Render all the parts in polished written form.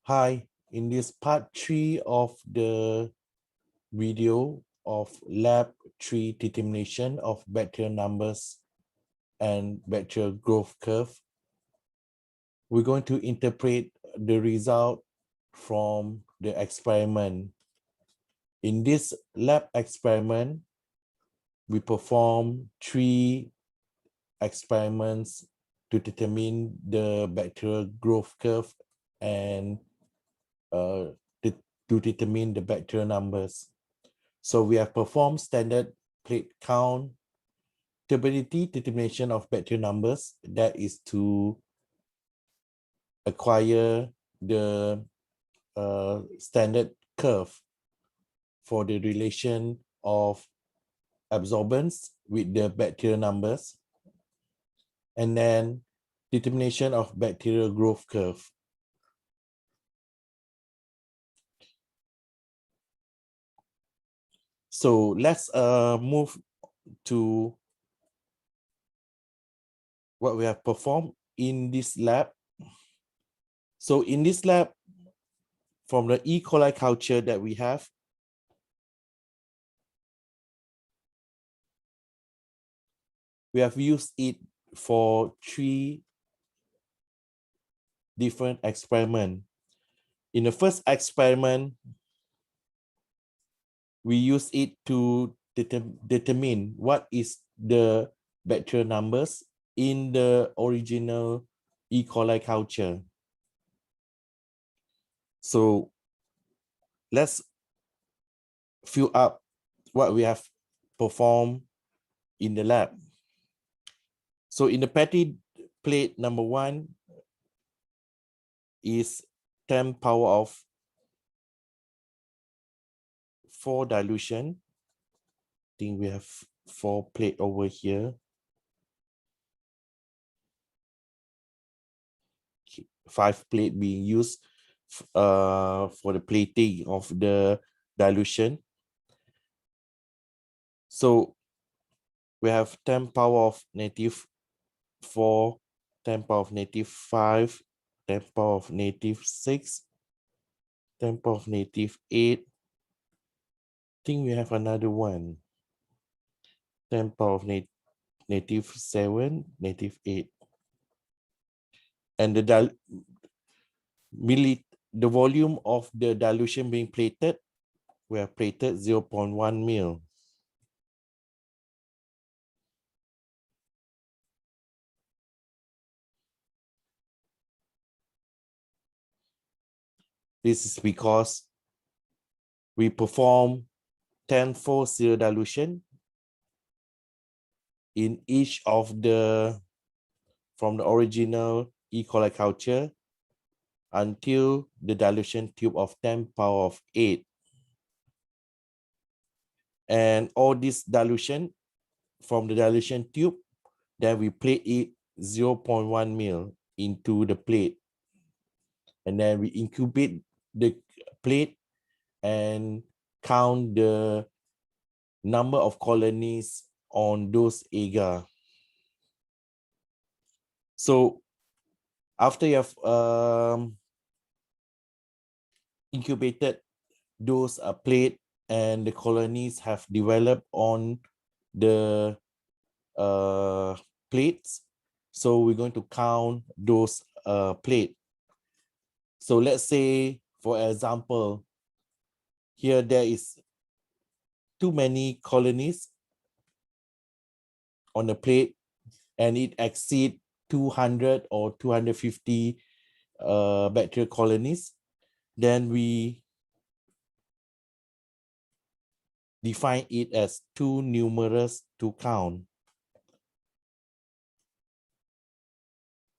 Hi, in this part 3 of the video of lab 3 determination of bacterial numbers and bacterial growth curve, we're going to interpret the result from the experiment. In this lab experiment, we perform 3 experiments to determine the bacterial growth curve and to determine the bacterial numbers. So we have performed standard plate count turbidity determination of bacterial numbers, that is to acquire the standard curve for the relation of absorbance with the bacterial numbers, and then determination of bacterial growth curve. So let's move to what we have performed in this lab. So in this lab, from the E. coli culture that we have, we have used it for 3 different experiments. In the first experiment, we use it to determine what is the bacterial numbers in the original E. coli culture. So let's fill up what we have performed in the lab. So in the petri plate number 1 is 10 power of 4 dilution. I think we have 4 plate over here. 5 plate being used for the plating of the dilution. So we have 10 power of -4, 10 power of -5, 10 power of -6, 10 power of -8. I think we have another one. 10 power of -7, -8. And the volume of the dilution being plated, we have plated 0.1 ml. This is because we perform 10-fold serial dilution in each of from the original E. coli culture until the dilution tube of 10 power of 8. And all this dilution from the dilution tube, then we plate it 0.1 ml into the plate. And then we incubate the plate and count the number of colonies on those agar. So after you have incubated those plate and the colonies have developed on the plates, so we're going to count those plate. So let's say, for example, here there is too many colonies on the plate and it exceeds 200 or 250 bacterial colonies, then we define it as too numerous to count.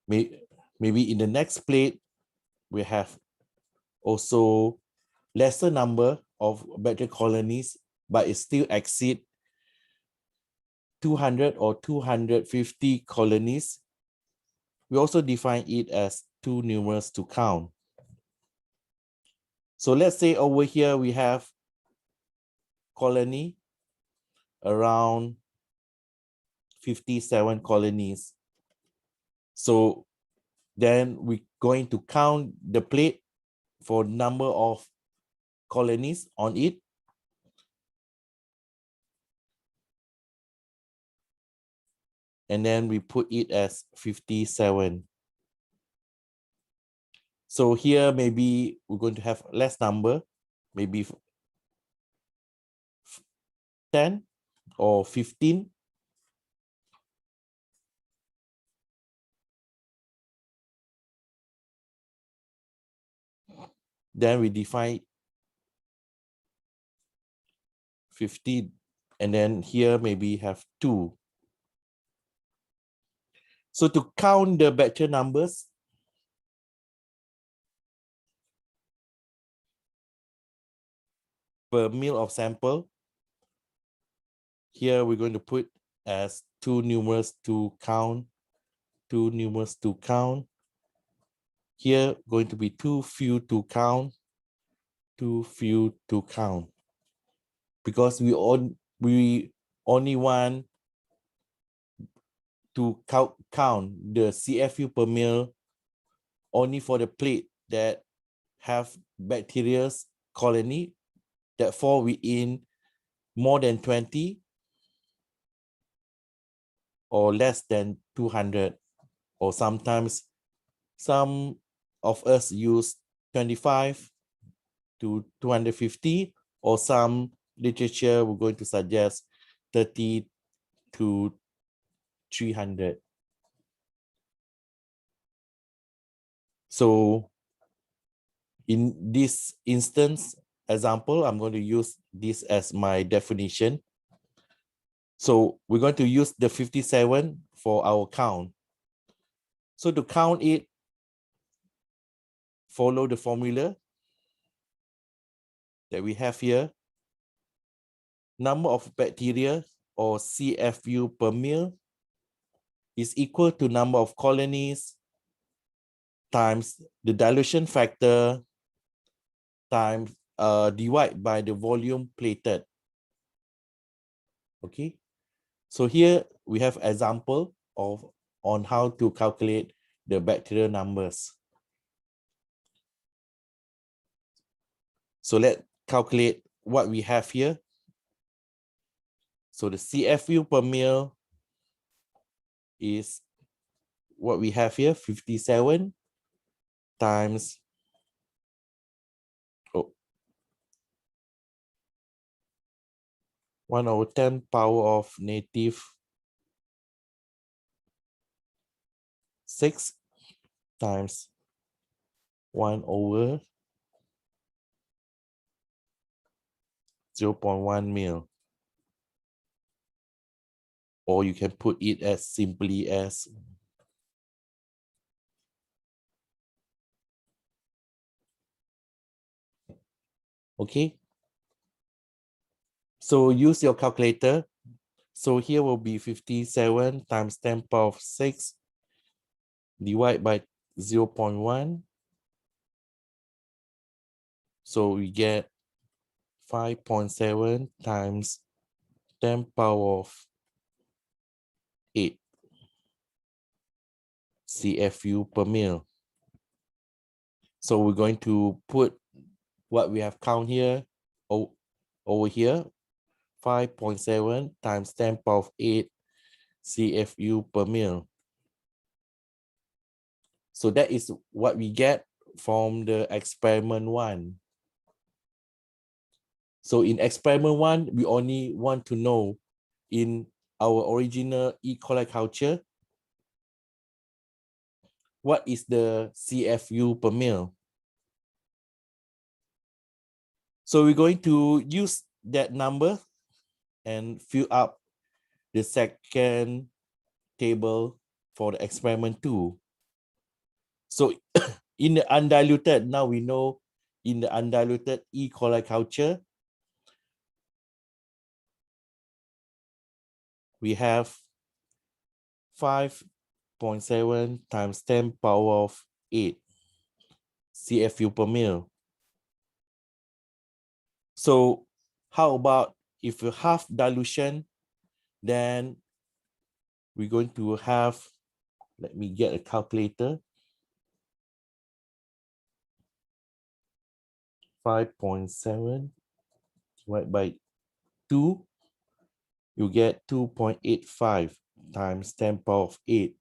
Maybe in the next plate, we have also lesser number of bacterial colonies, but it still exceeds 200 or 250 colonies. We also define it as too numerous to count. So let's say over here we have colony around 57 colonies. So then we're going to count the plate for number of colonies on it. And then we put it as 57. So here, maybe we're going to have less number, maybe 10 or 15. Then we define 50, and then here maybe have 2. So to count the bacterial numbers, per mil of sample, here we're going to put as too numerous to count, too numerous to count. Here going to be too few to count, too few to count. Because we only want to count the CFU per mil only for the plate that have bacterial colony that fall within more than 20 or less than 200, or sometimes some of us use 25 to 250, or some literature we're going to suggest 30 to 300. So in this instance example, I'm going to use this as my definition. So we're going to use the 57 for our count. So to count it, follow the formula that we have here. Number of bacteria, or CFU per mil, is equal to number of colonies times the dilution factor times divide by the volume plated. Okay, so here we have example of on how to calculate the bacterial numbers. So let's calculate what we have here. So the CFU per mil is what we have here, 57 times 1/10 power of negative 6 times 1/0.1 mil. Or you can put it as simply as okay. So use your calculator. So here will be 57 times 10 power of 6 divided by 0.1. So we get 5.7 times 10 power of 8 CFU per mil. So we're going to put what we have count here over here, 5.7 times 10 power of 8 CFU per mil. So that is what we get from the experiment 1. So in experiment 1, we only want to know in our original E. coli culture, what is the CFU per mil? So we're going to use that number and fill up the second table for the experiment 2. So in the undiluted, now we know in the undiluted E. coli culture, we have 5.7 times 10 power of 8 CFU per mil. So how about if you have dilution, then we're going to have, let me get a calculator. 5.7 divided by 2, you get 2.85 times 10 power of 8.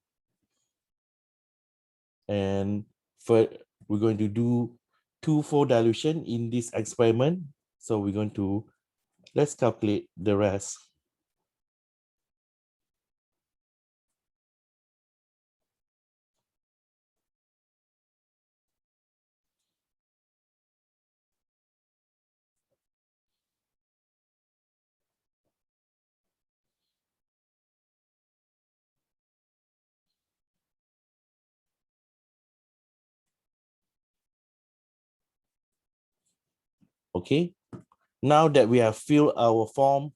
And for we're going to do 2,4 dilution in this experiment. So we're going to, let's calculate the rest. Okay, now that we have filled our form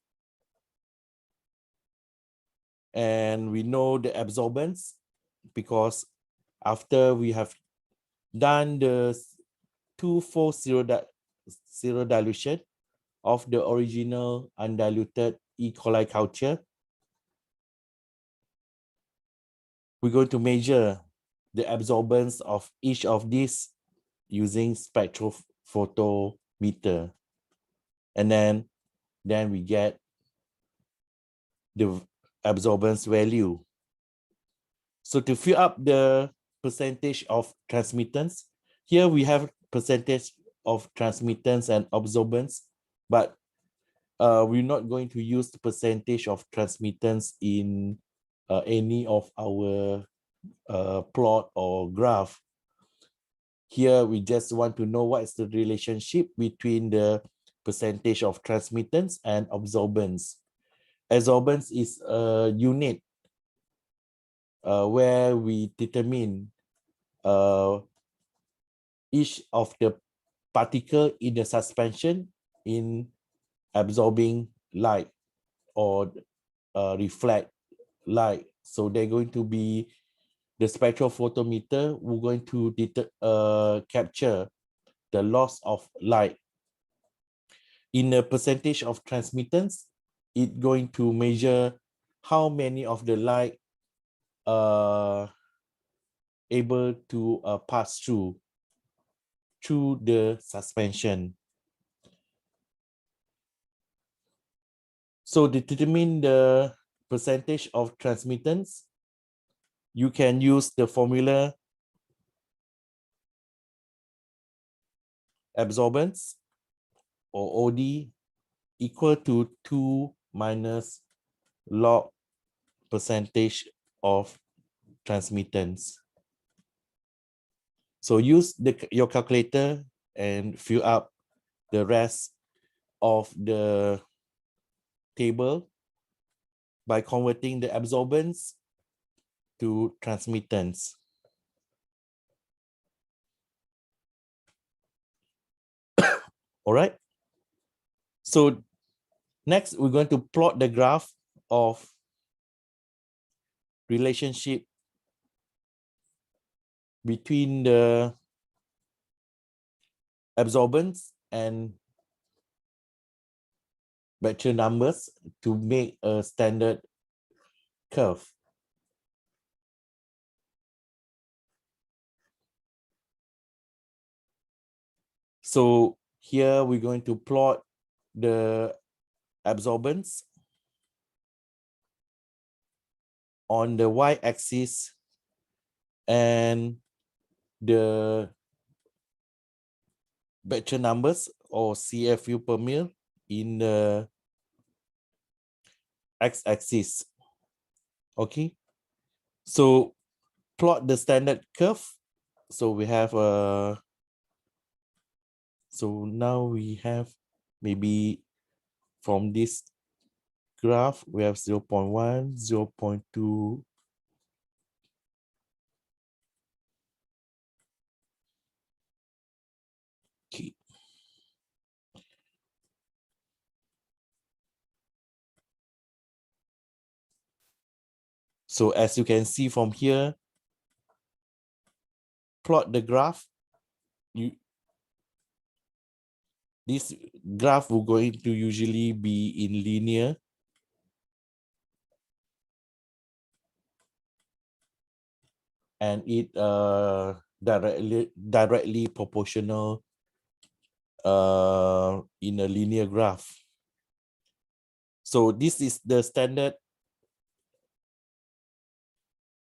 and we know the absorbance, because after we have done the 2,4,0 dilution of the original undiluted E. coli culture, we're going to measure the absorbance of each of these using spectrophotometer. And then we get the absorbance value. So to fill up the percentage of transmittance, here we have percentage of transmittance and absorbance, but we're not going to use the percentage of transmittance in any of our plot or graph. Here, we just want to know what is the relationship between the percentage of transmittance and absorbance. Absorbance is a unit where we determine each of the particle in the suspension in absorbing light or reflect light. So they're going to be the spectrophotometer. We're going to capture the loss of light. In a percentage of transmittance, it's going to measure how many of the light able to pass through the suspension. So to determine the percentage of transmittance, you can use the formula absorbance or OD equal to 2 minus log percentage of transmittance. So use your calculator and fill up the rest of the table by converting the absorbance to transmittance. All right. So next, we're going to plot the graph of relationship between the absorbance and bacterial numbers to make a standard curve. So here we're going to plot the absorbance on the y-axis and the bacterial numbers or CFU per mil in the x-axis. Okay, so plot the standard curve. So we have so now we have maybe from this graph we have 0.1, 0.2, okay. So as you can see from here, plot the graph. This graph will going to usually be in linear. And it directly proportional in a linear graph. So this is the standard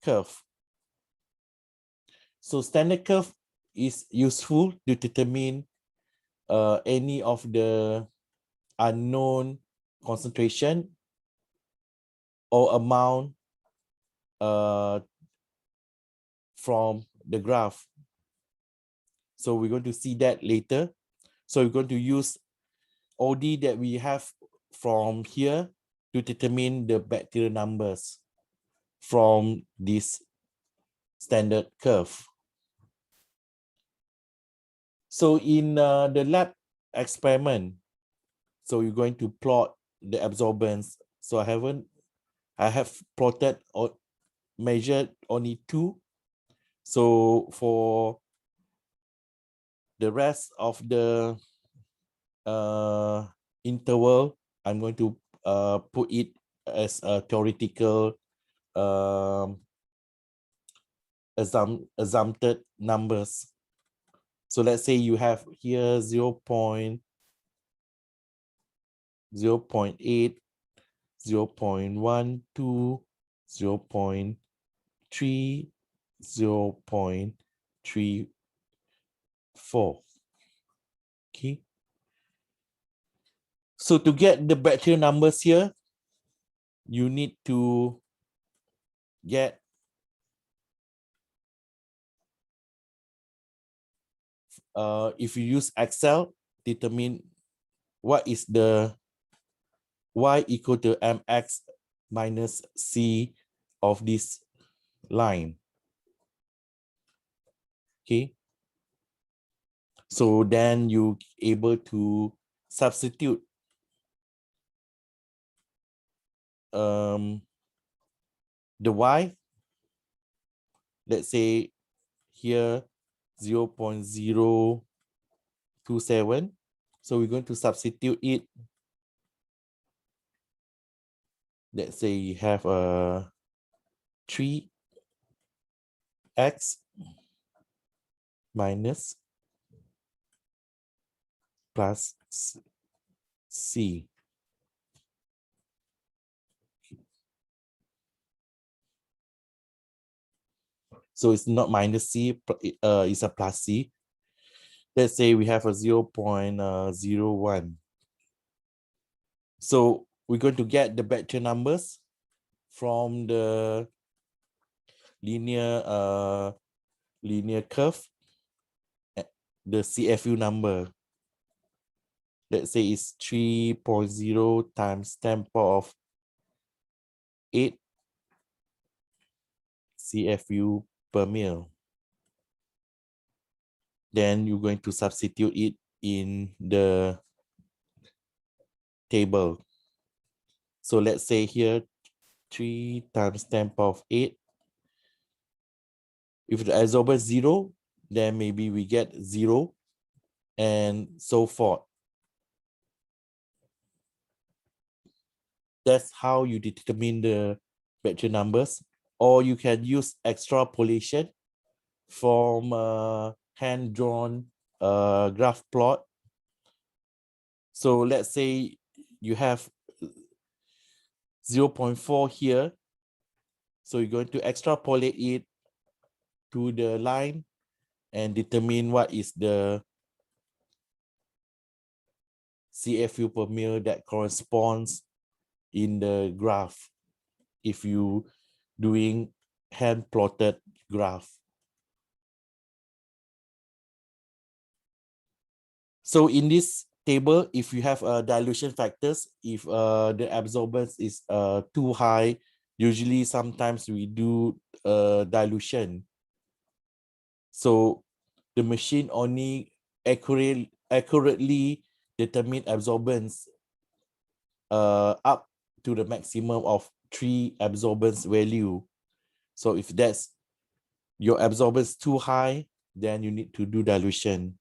curve. So standard curve is useful to determine any of the unknown concentration or amount from the graph. So we're going to see that later. So we're going to use OD that we have from here to determine the bacterial numbers from this standard curve. So in the lab experiment, so you're going to plot the absorbance. So I have plotted or measured only 2. So for the rest of the interval, I'm going to put it as a theoretical assumpted numbers. So let's say you have here 0.8, 0.12, 0.3, 0.34. Okay. So to get the bacterial numbers here, you need to get if you use Excel, determine what is the y equal to mx minus c of this line. Okay. So then you able to substitute the y, let's say here 0.027. So we're going to substitute it. Let's say you have a 3x minus plus c. So it's not minus c, it's a plus c. Let's say we have a 0.01. So we're going to get the bacterial numbers from the linear curve, the CFU number. Let's say it's 3.0 times 10 power of 8 CFU per mil. Then you're going to substitute it in the table. So let's say here 3 times 10 power of 8. If the adsorbent is 0, then maybe we get 0 and so forth. That's how you determine the bacterial numbers. Or you can use extrapolation from hand-drawn graph plot. So let's say you have 0.4 here. So you're going to extrapolate it to the line and determine what is the CFU per mil that corresponds in the graph if you doing hand plotted graph. So in this table, if you have dilution factors, if the absorbance is too high, usually sometimes we do dilution. So the machine only accurately determine absorbance up to the maximum of 3 absorbance value. So if that's your absorbance too high, then you need to do dilution.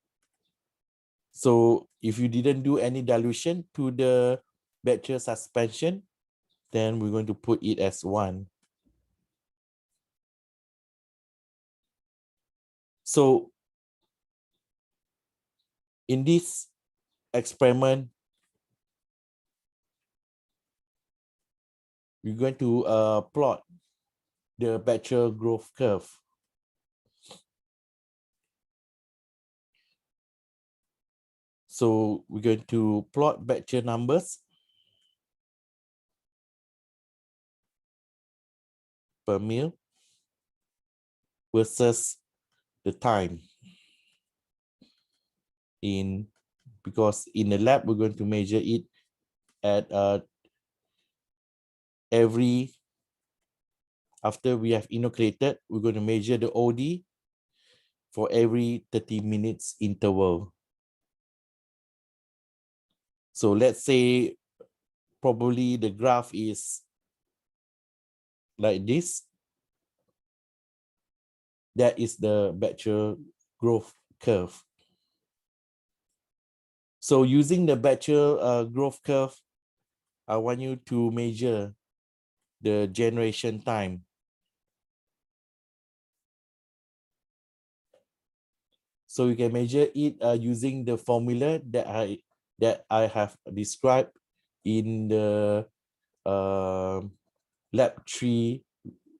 So if you didn't do any dilution to the bacterial suspension, then we're going to put it as 1. So in this experiment, we're going to plot the bacterial growth curve. So we're going to plot bacterial numbers per mil versus the time because in the lab we're going to measure it at after we have inoculated, we're going to measure the OD for every 30 minutes interval. So let's say probably the graph is like this. That is the bacterial growth curve. So using the bacterial growth curve, I want you to measure the generation time. So you can measure it using the formula that I have described in the lab 3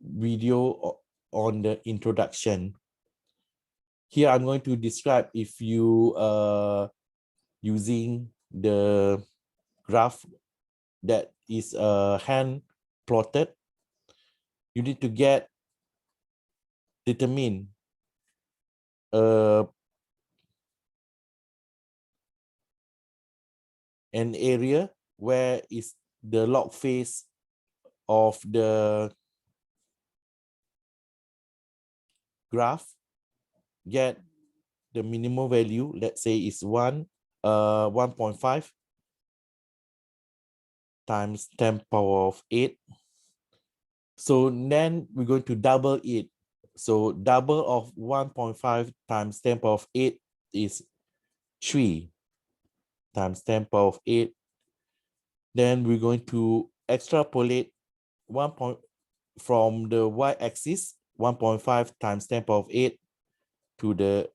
video on the introduction. Here I'm going to describe if you using the graph that is hand plotted, you need to determine an area where is the log phase of the graph, get the minimum value, let's say is 1.5 times 10 power of 8. So then we're going to double it. So double of 1.5 times 10 power of 8 is 3 times 10 power of 8. Then we're going to extrapolate from the y-axis, 1.5 times 10 power of 8 to the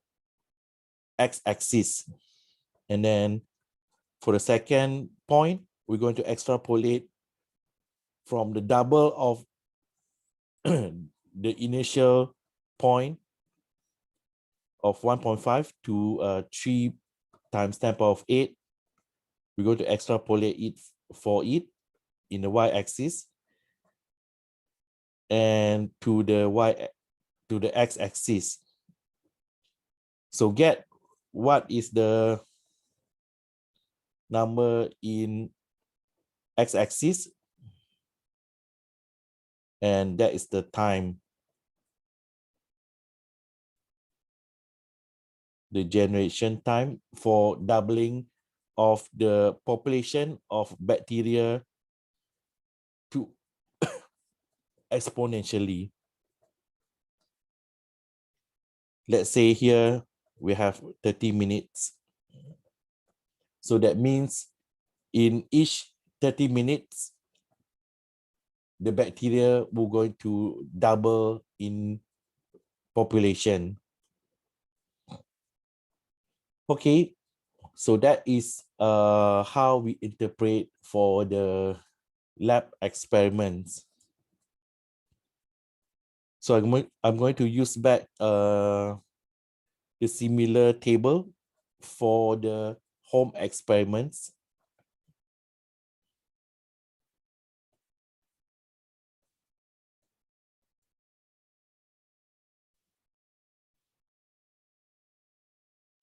x-axis. And then for the second point, we're going to extrapolate from the double of the initial point of 1.5 to 3 times 10 power of 8. We're going to extrapolate it for it in the y-axis and to the x-axis. So get what is the number in x-axis, and that is the time, the generation time for doubling of the population of bacteria to exponentially. Let's say here we have 30 minutes. So that means in each 30 minutes, the bacteria will going to double in population. Okay, so that is how we interpret for the lab experiments. So I'm going to use back the similar table for the home experiments.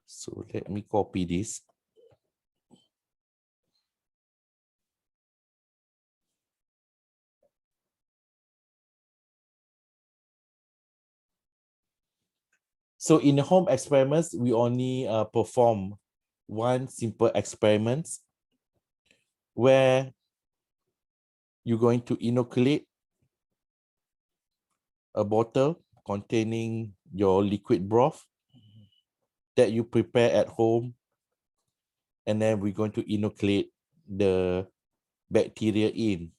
So let me copy this. So in the home experiments, we only perform one simple experiment where you're going to inoculate a bottle containing your liquid broth that you prepare at home, and then we're going to inoculate the bacteria in.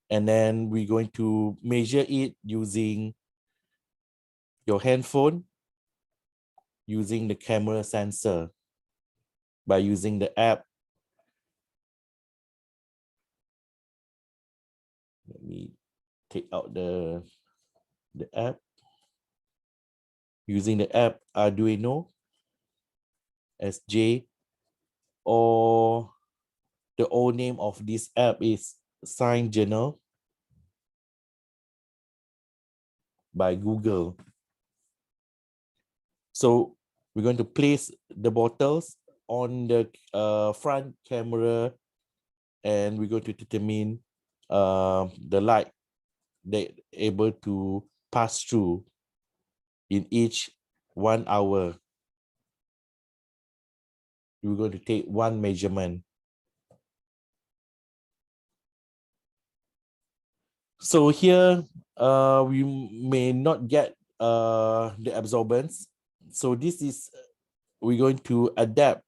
And then we're going to measure it using your handphone using the camera sensor by using the app. Let me take out the app. Using the app Arduino SJ, or the old name of this app is Sign Journal by Google. So we're going to place the bottles on the front camera, and we're going to determine the light that able to pass through in each 1 hour. We're going to take one measurement. So here we may not get the absorbance. So this is, we're going to adapt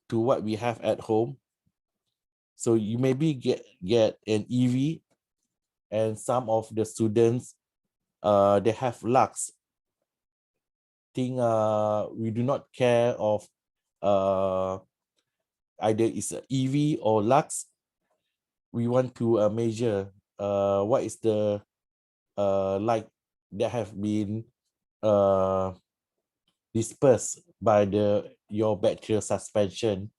to what we have at home. So you maybe get an EV, and some of the students they have lux. Think we do not care of either it's a EV or lux. We want to measure what is the light that have been dispersed by your bacterial suspension.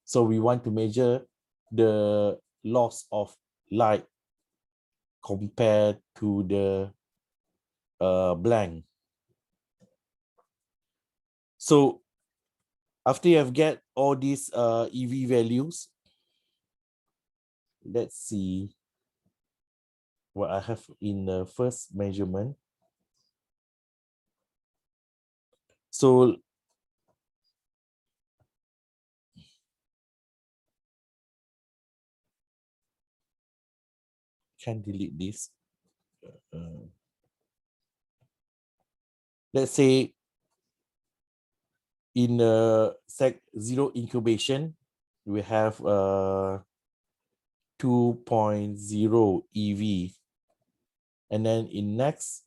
So we want to measure the loss of light compared to the blank. So after you have get all these EV values, let's see what I have in the first measurement. So can delete this. Let's say in sec 0 incubation, we have 2.0 EV. And then in next,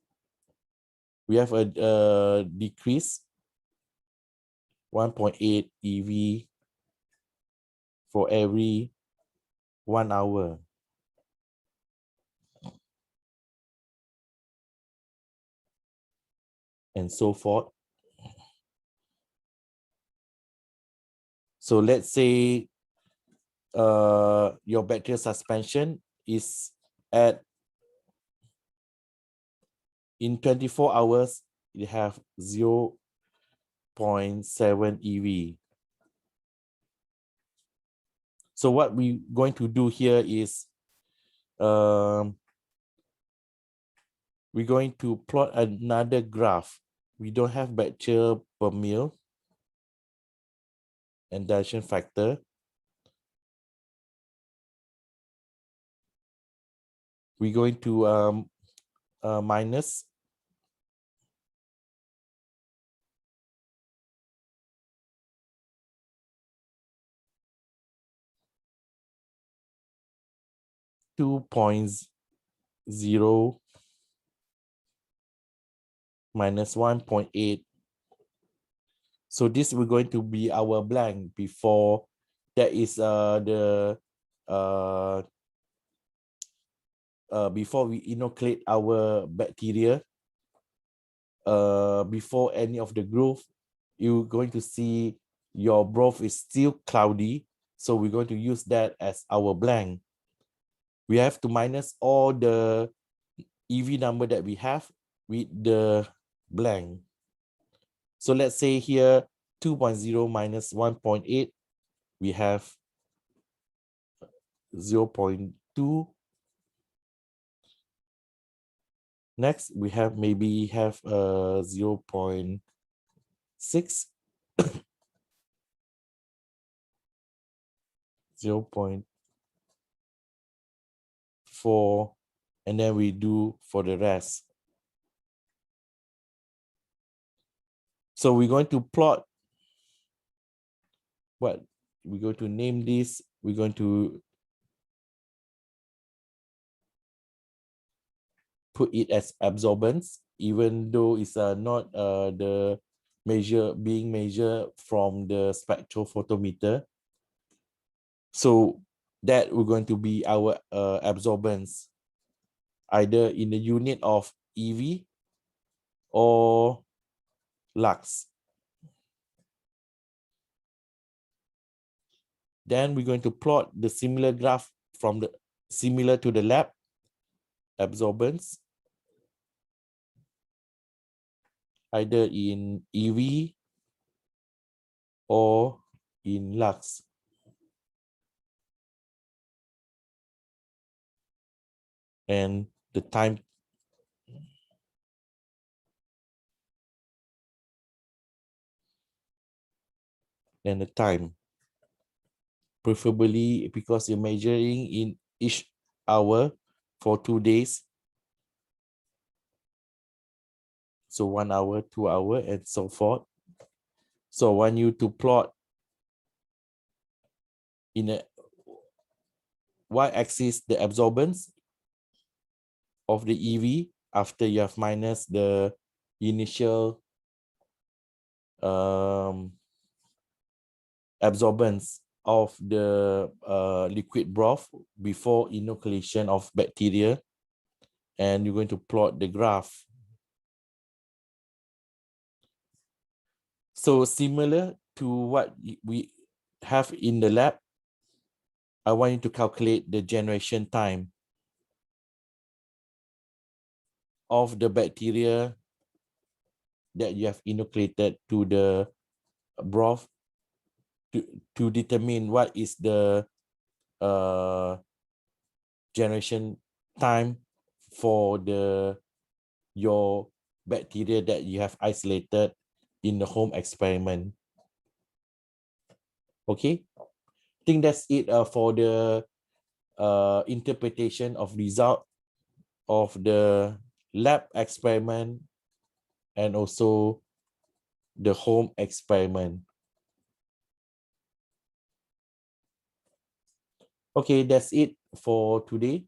we have a decrease 1.8 EV for every 1 hour. And so forth. So let's say your bacterial suspension is at, in 24 hours, you have 0.7 EV. So what we're going to do here is we're going to plot another graph. We don't have bacteria per mil and dilution factor. We're going to minus 2.0 minus 1.8. So this will going to be our blank before that is before we inoculate our bacteria. Before any of the growth, you're going to see your broth is still cloudy. So we're going to use that as our blank. We have to minus all the EV number that we have with the blank. So let's say here 2.0 minus 1.8, we have 0.2. Next, we have maybe have 0.6. 0.4, and then we do for the rest. So we're going to plot what we're going to name this. We're going to put it as absorbance, even though it's not the being measured from the spectrophotometer. So that we're going to be our absorbance, either in the unit of EV or lux. Then we're going to plot the similar graph from the similar to the lab absorbance, either in EV or in lux. And the time preferably because you're measuring in each hour for 2 days. So 1 hour, 2 hour, and so forth. So I want you to plot in a y-axis the absorbance of the EV after you have minus the initial absorbance of the liquid broth before inoculation of bacteria, and you're going to plot the graph. So similar to what we have in the lab, I want you to calculate the generation time of the bacteria that you have inoculated to the broth to determine what is the generation time for your bacteria that you have isolated in the home experiment. Okay, I think that's it for the interpretation of result of the lab experiment and also the home experiment. Okay, that's it for today.